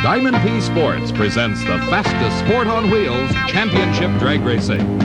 Diamond P Sports presents the fastest sport on wheels, championship drag racing.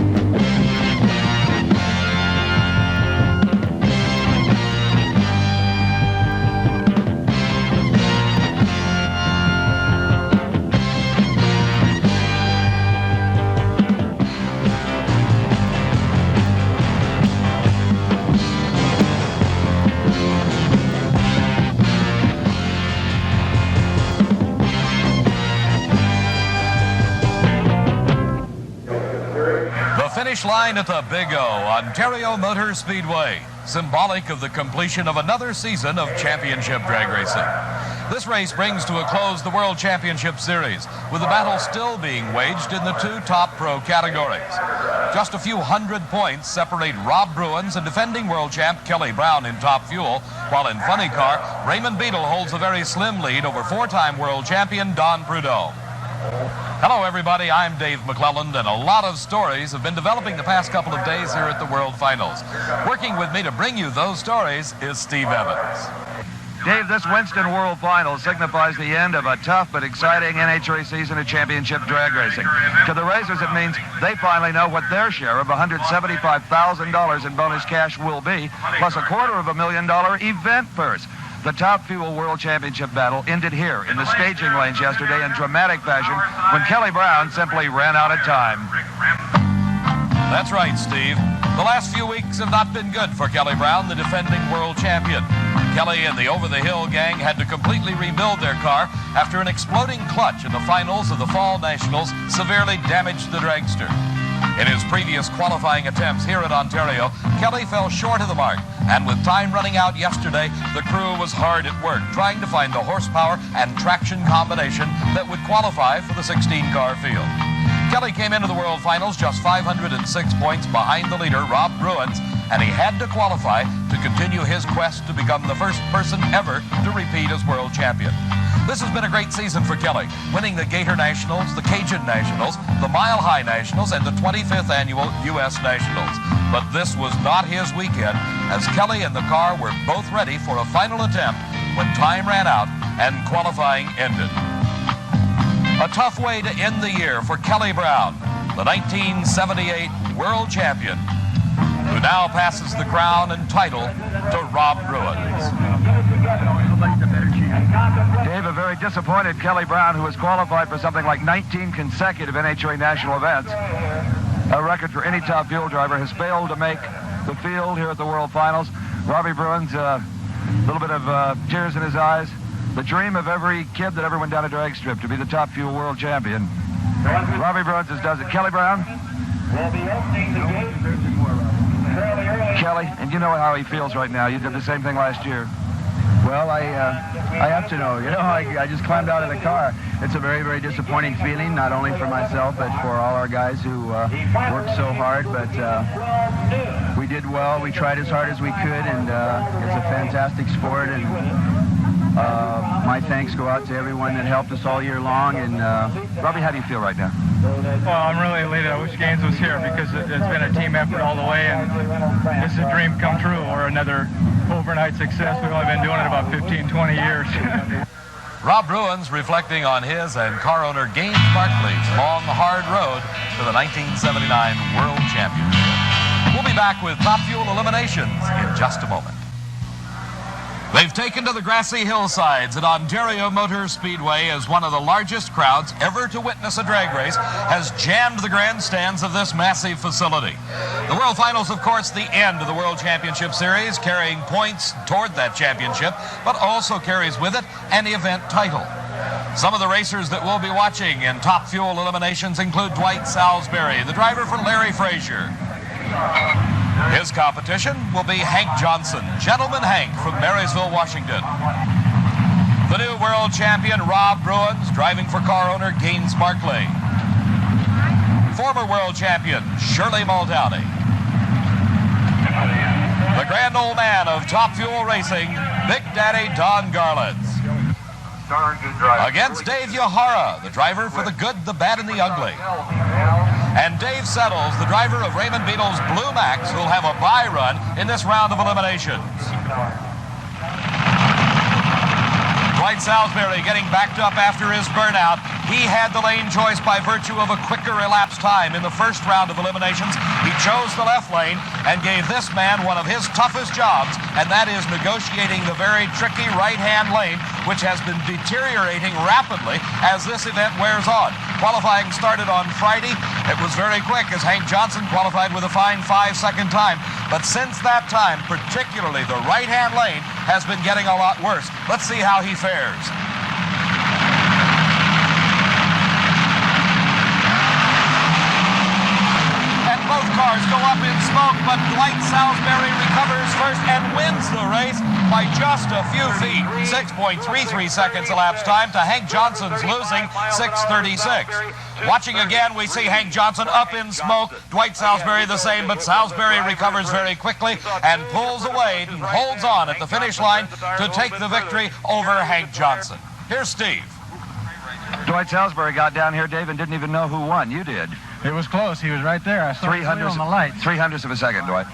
Finish line at the Big O, Ontario Motor Speedway, symbolic of the completion of another season of championship drag racing. This race brings to a close the World Championship Series, with the battle still being waged in the two top pro categories. Just a few hundred points separate Rob Bruins and defending world champ Kelly Brown in Top Fuel, while in Funny Car, Raymond Beadle holds a very slim lead over four-time world champion Don Prudhomme. Hello, everybody. I'm Dave McClelland, and a lot of stories have been developing the past couple of days here at the World Finals. Working with me to bring you those stories is Steve Evans. Dave, this Winston World Finals signifies the end of a tough but exciting NHRA season of championship drag racing. To the racers, it means they finally know what their share of $175,000 in bonus cash will be, plus a $250,000 event purse. The Top Fuel World Championship battle ended here in the staging lanes yesterday in dramatic fashion when Kelly Brown simply ran out of time. That's right, Steve. The last few weeks have not been good for Kelly Brown, the defending world champion. Kelly and the over-the-hill gang had to completely rebuild their car after an exploding clutch in the finals of the Fall Nationals severely damaged the dragster. In his previous qualifying attempts here at Ontario, Kelly fell short of the mark, and with time running out yesterday, the crew was hard at work trying to find the horsepower and traction combination that would qualify for the 16-car field. Kelly came into the World Finals just 506 points behind the leader, Rob Bruins, and he had to qualify to continue his quest to become the first person ever to repeat as world champion. This has been a great season for Kelly, winning the Gator Nationals, the Cajun Nationals, the Mile High Nationals, and the 25th Annual U.S. Nationals. But this was not his weekend, as Kelly and the car were both ready for a final attempt when time ran out and qualifying ended. A tough way to end the year for Kelly Brown, the 1978 world champion, who now passes the crown and title to Rob Bruins. Dave, a very disappointed Kelly Brown, who has qualified for something like 19 consecutive NHRA national events. A record for any Top Fuel driver, has failed to make the field here at the World Finals. Robbie Bruins, a little bit of tears in his eyes. The dream of every kid that ever went down a drag strip to be the Top Fuel world champion. Robbie Bruins does it. Kelly Brown? Kelly, and you know how he feels right now. You did the same thing last year. Well, I have to know. You know, I just climbed out of the car. It's a very, very disappointing feeling, not only for myself, but for all our guys who worked so hard. But we did well. We tried as hard as we could, and it's a fantastic sport. And my thanks go out to everyone that helped us all year long. And Robbie, how do you feel right now? Well, I'm really elated. I wish Gaines was here because it's been a team effort all the way, and this is a dream come true, or another overnight success. We've only been doing it about 15, 20 years. Rob Bruins reflecting on his and car owner Gaines Barkley's long, hard road to the 1979 World Championship. We'll be back with Top Fuel eliminations in just a moment. They've taken to the grassy hillsides at Ontario Motor Speedway as one of the largest crowds ever to witness a drag race has jammed the grandstands of this massive facility. The World Finals, of course, the end of the World Championship Series, carrying points toward that championship, but also carries with it an event title. Some of the racers that we'll be watching in Top Fuel eliminations include Dwight Salisbury, the driver for Larry Frazier. His competition will be Hank Johnson, Gentleman Hank from Marysville, Washington. The new world champion, Rob Bruins, driving for car owner Gaines Barkley. Former world champion, Shirley Muldowney. The grand old man of Top Fuel Racing, Big Daddy Don Garlands. Against Dave Yahara, the driver for the good, the bad, and the ugly. And Dave Settles, the driver of Raymond Beadle's Blue Max, who'll have a bye run in this round of eliminations. Dwight Salisbury getting backed up after his burnout. He had the lane choice by virtue of a quicker elapsed time in the first round of eliminations. He chose the left lane and gave this man one of his toughest jobs, and that is negotiating the very tricky right-hand lane, which has been deteriorating rapidly as this event wears on. Qualifying started on Friday. It was very quick as Hank Johnson qualified with a fine 5-second time. But since that time, particularly the right-hand lane has been getting a lot worse. Let's see how he fares. Both cars go up in smoke, but Dwight Salisbury recovers first and wins the race by just a few feet. 6.33 seconds elapsed time to Hank Johnson's losing 6:36. Watching again, we see Hank Johnson up in smoke. Dwight Salisbury the same, but Salisbury recovers very quickly and pulls away and holds on at the finish line to take the victory over Hank Johnson. Here's Steve. Dwight Salisbury got down here, Dave, and didn't even know who won. You did. It was close. He was right there. I saw him on the light. 300ths of a second, Dwight.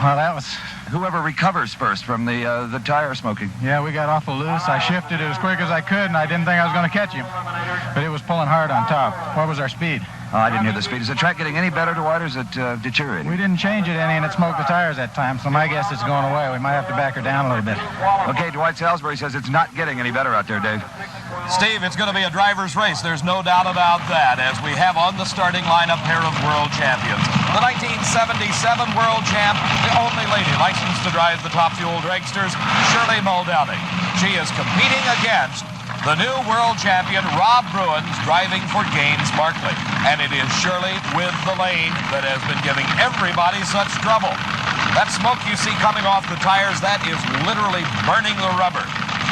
Well, that was... Whoever recovers first from the tire smoking. Yeah, we got awful loose. I shifted as quick as I could, and I didn't think I was going to catch him. But it was pulling hard on top. What was our speed? Oh, I didn't hear the speed. Is the track getting any better, Dwight, or is it deteriorating? We didn't change it any, and it smoked the tires that time, so my guess is going away. We might have to back her down a little bit. Okay, Dwight Salisbury says it's not getting any better out there, Dave. Steve, it's going to be a driver's race. There's no doubt about that, as we have on the starting line a pair of world champions. The 1977 world champ, the only lady licensed to drive the Top Fuel dragsters, Shirley Muldowney. She is competing against the new world champion, Rob Bruins, driving for Gaines Markley. And it is Shirley with the lane that has been giving everybody such trouble. That smoke you see coming off the tires, that is literally burning the rubber.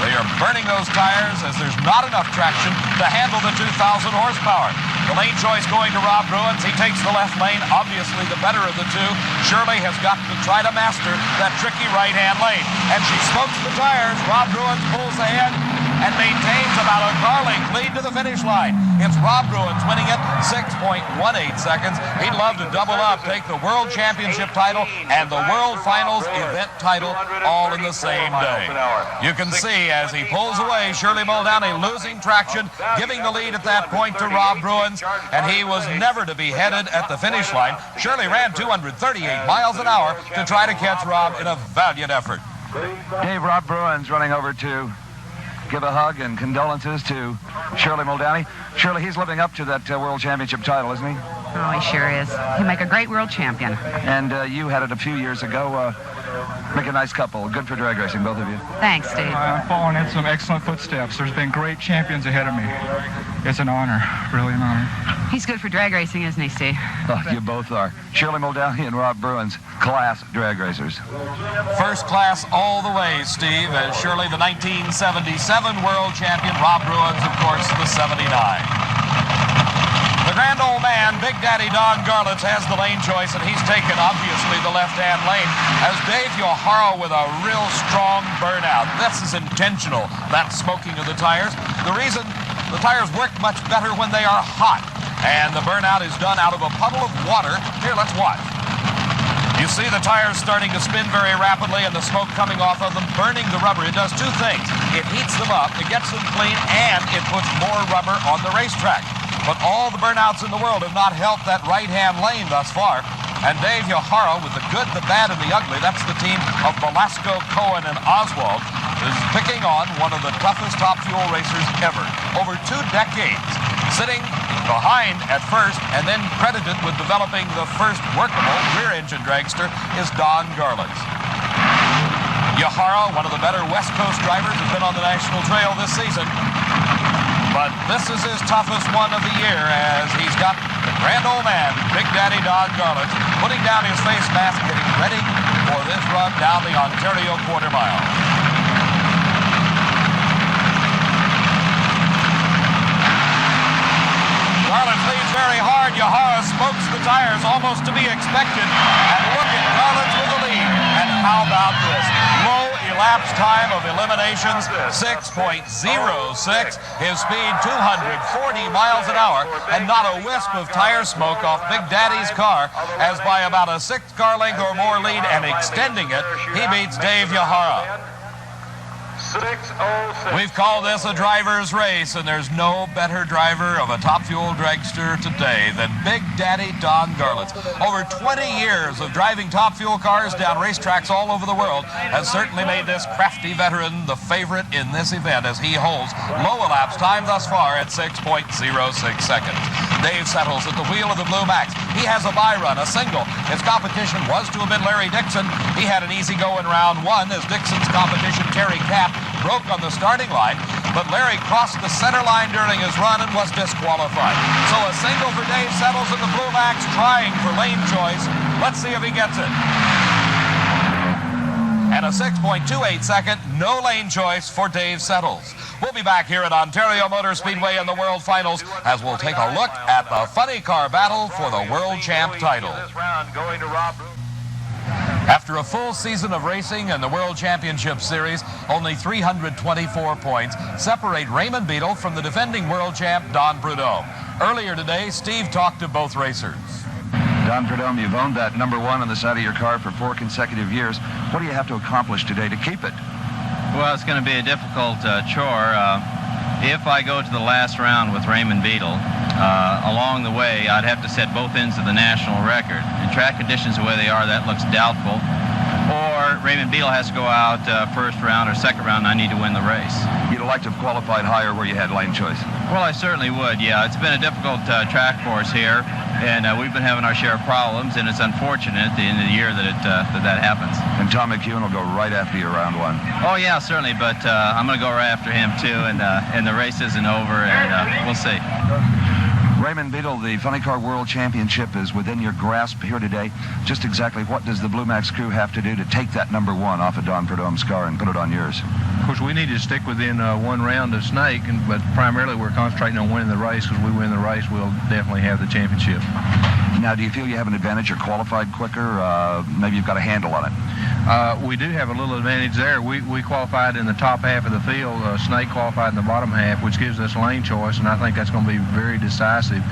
They are burning those tires as there's not enough traction to handle the 2,000 horsepower. The lane choice going to Rob Bruins. He takes the left lane, obviously the better of the two. Shirley has got to try to master that tricky right-hand lane. And she smokes the tires. Rob Bruins pulls ahead and maintains about a car-length lead to the finish line. It's Rob Bruins winning it 6.18 seconds. He'd love to double up, take the World Championship title and the World Finals event title all in the same day. You can see as he pulls away, Shirley Muldowney losing traction, giving the lead at that point to Rob Bruins, and he was never to be headed at the finish line. Shirley ran 238 miles an hour to try to catch Rob in a valiant effort. Dave, Rob Bruins running over to give a hug and condolences to Shirley Muldowney. Shirley, he's living up to that World Championship title, isn't he? Oh, he sure is. He'll make a great world champion. And you had it a few years ago. Make a nice couple. Good for drag racing, both of you. Thanks, Steve. I'm following in some excellent footsteps. There's been great champions ahead of me. It's an honor, really an honor. He's good for drag racing, isn't he, Steve? Oh, you both are. Shirley Muldowney and Rob Bruins, class drag racers. First class all the way, Steve, as Shirley, the 1977 world champion. Rob Bruins, of course, the 79. The grand old man, Big Daddy Don Garlitz, has the lane choice, and he's taken, obviously, the left-hand lane, as Dave Yohara with a real strong burnout. This is intentional, that smoking of the tires. The reason the tires work much better when they are hot, and the burnout is done out of a puddle of water. Here, let's watch. You see the tires starting to spin very rapidly and the smoke coming off of them, burning the rubber. It does two things. It heats them up, it gets them clean, and it puts more rubber on the racetrack. But all the burnouts in the world have not helped that right-hand lane thus far. And Dave Yohara, with the good, the bad, and the ugly, that's the team of Velasco, Cohen, and Oswald, is picking on one of the toughest Top Fuel racers ever. Over 2 decades, sitting behind at first, and then credited with developing the first workable rear-engine dragster, is Don Garlitz. Yohara, one of the better West Coast drivers, has been on the national trail this season. But this is his toughest one of the year, as he's got the grand old man, Big Daddy Don Garlitz, putting down his face mask, getting ready for this run down the Ontario quarter mile. Garlitz leads very hard. Yohara smokes the tires, almost to be expected. And look at Garlitz with the lead. And how about this? Low elapsed time of eliminations, 6.06. His speed, 240 miles an hour. And not a wisp of tire smoke off Big Daddy's car, as by about a 6 car length or more lead and extending it, he beats Dave Yohara. We've called this a driver's race, and there's no better driver of a Top Fuel dragster today than Big Daddy Don Garlits. Over 20 years of driving Top Fuel cars down racetracks all over the world has certainly made this crafty veteran the favorite in this event as he holds low elapsed time thus far at 6.06 seconds. Dave settles at the wheel of the Blue Max. He has a bye run, a single. His competition was to have been Larry Dixon. He had an easy go in round one as Dixon's competition, Terry Capp, broke on the starting line, but Larry crossed the center line during his run and was disqualified. So a single for Dave Settles in the Blue Max, trying for lane choice. Let's see if he gets it. And a 6.28 second, no lane choice for Dave Settles. We'll be back here at Ontario Motor Speedway in the World Finals as we'll take a look at the funny car battle for the World Champ title. After a full season of racing in the World Championship Series, only 324 points separate Raymond Beadle from the defending world champ Don Prudhomme. Earlier today, Steve talked to both racers. Don Prudhomme, you've owned that number one on the side of your car for 4 consecutive years. What do you have to accomplish today to keep it? Well, it's going to be a difficult chore. If I go to the last round with Raymond Beadle, along the way, I'd have to set both ends of the national record. In track conditions the way they are, that looks doubtful. Or Raymond Beadle has to go out first round or second round, and I need to win the race. You'd like to have qualified higher where you had lane choice? Well, I certainly would, yeah. It's been a difficult track for us here, and we've been having our share of problems, and it's unfortunate at the end of the year that that happens. And Tom McEwen will go right after you round one. Oh, yeah, certainly, but I'm going to go right after him, too, and the race isn't over, and we'll see. Raymond Beadle, the Funny Car World Championship is within your grasp here today. Just exactly what does the Blue Max crew have to do to take that number one off of Don Prudhomme's car and put it on yours? Of course, we need to stick within one round of Snake, but primarily we're concentrating on winning the race, because we win the race, we'll definitely have the championship. Now, do you feel you have an advantage? You're qualified quicker? Maybe you've got a handle on it? We do have a little advantage there. We qualified in the top half of the field. Snake qualified in the bottom half, which gives us lane choice, and I think that's going to be very decisive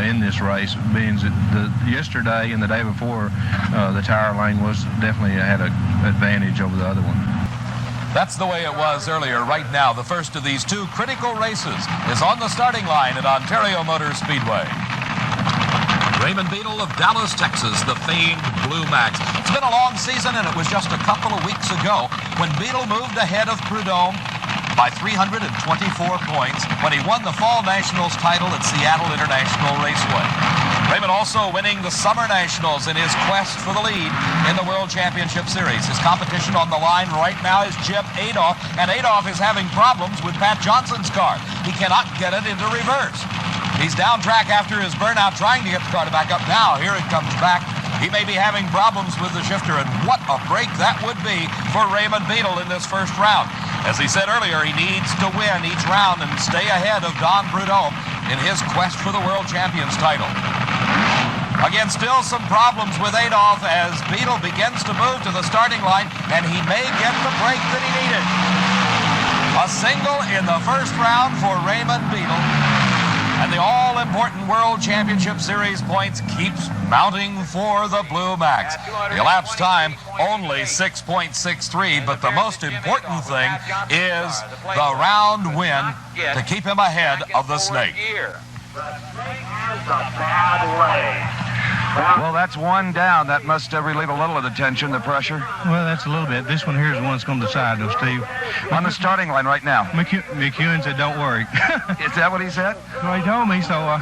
in this race, being that yesterday and the day before, the tire lane was definitely had an advantage over the other one. That's the way it was earlier. Right now, the first of these two critical races is on the starting line at Ontario Motor Speedway. Raymond Beadle of Dallas, Texas, the famed Blue Max. It's been a long season, and it was just a couple of weeks ago when Beadle moved ahead of Prudhomme by 324 points when he won the Fall Nationals title at Seattle International Raceway. Raymond also winning the Summer Nationals in his quest for the lead in the World Championship Series. His competition on the line right now is Jim Adolph, and Adolph is having problems with Pat Johnson's car. He cannot get it into reverse. He's down track after his burnout, trying to get the car to back up. Now, here it comes back. He may be having problems with the shifter, and what a break that would be for Raymond Beadle in this first round. As he said earlier, he needs to win each round and stay ahead of Don Prudhomme in his quest for the World Champions title. Again, still some problems with Adolph as Beadle begins to move to the starting line, and he may get the break that he needed. A single in the first round for Raymond Beadle. And the all-important World Championship Series points keeps mounting for the Blue Max. The elapsed time, only 6.63, but the most important thing is the round win to keep him ahead of the Snake. Well, that's one down. That must relieve a little of the tension, the pressure. Well, that's a little bit. This one here is the one that's going to decide, though, Steve. On the starting line right now. McEwen said, don't worry. Is that what he said? Well, he told me, so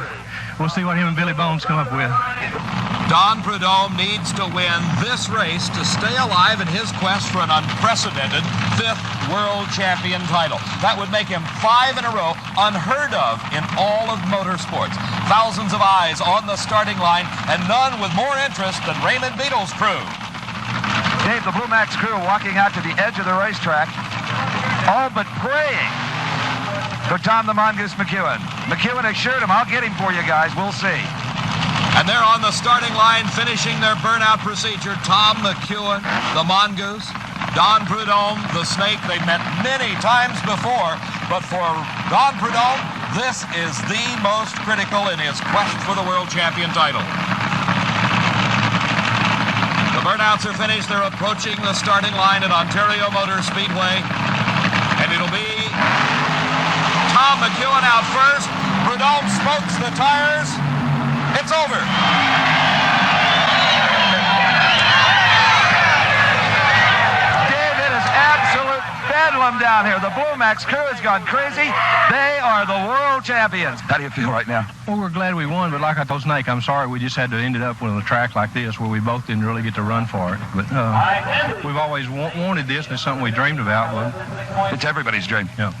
we'll see what him and Billy Bones come up with. Don Prudhomme needs to win this race to stay alive in his quest for an unprecedented 5th World Champion title. That would make him 5 in a row, unheard of in all of motorsports. Thousands of eyes on the starting line, and none with more interest than Raymond Beadle's crew. Dave, the Blue Max crew walking out to the edge of the racetrack, all but praying for Tom the Mongoose McEwen. McEwen assured him, I'll get him for you guys, we'll see. And they're on the starting line finishing their burnout procedure. Tom McEwen, the Mongoose, Don Prudhomme, the Snake. They've met many times before, but for Don Prudhomme, this is the most critical in his quest for the World Champion title. The burnouts are finished. They're approaching the starting line at Ontario Motor Speedway. And it'll be Tom McEwen out first. Prudhomme smokes the tires. It's over. Dave, it is absolute bedlam down here. The Blue Max crew has gone crazy. They are the world champions. How do you feel right now? Well, we're glad we won, but like I told Snake, I'm sorry we just had to end it up with a track like this where we both didn't really get to run for it. But we've always wanted this, and it's something we dreamed about. It's everybody's dream. Yeah.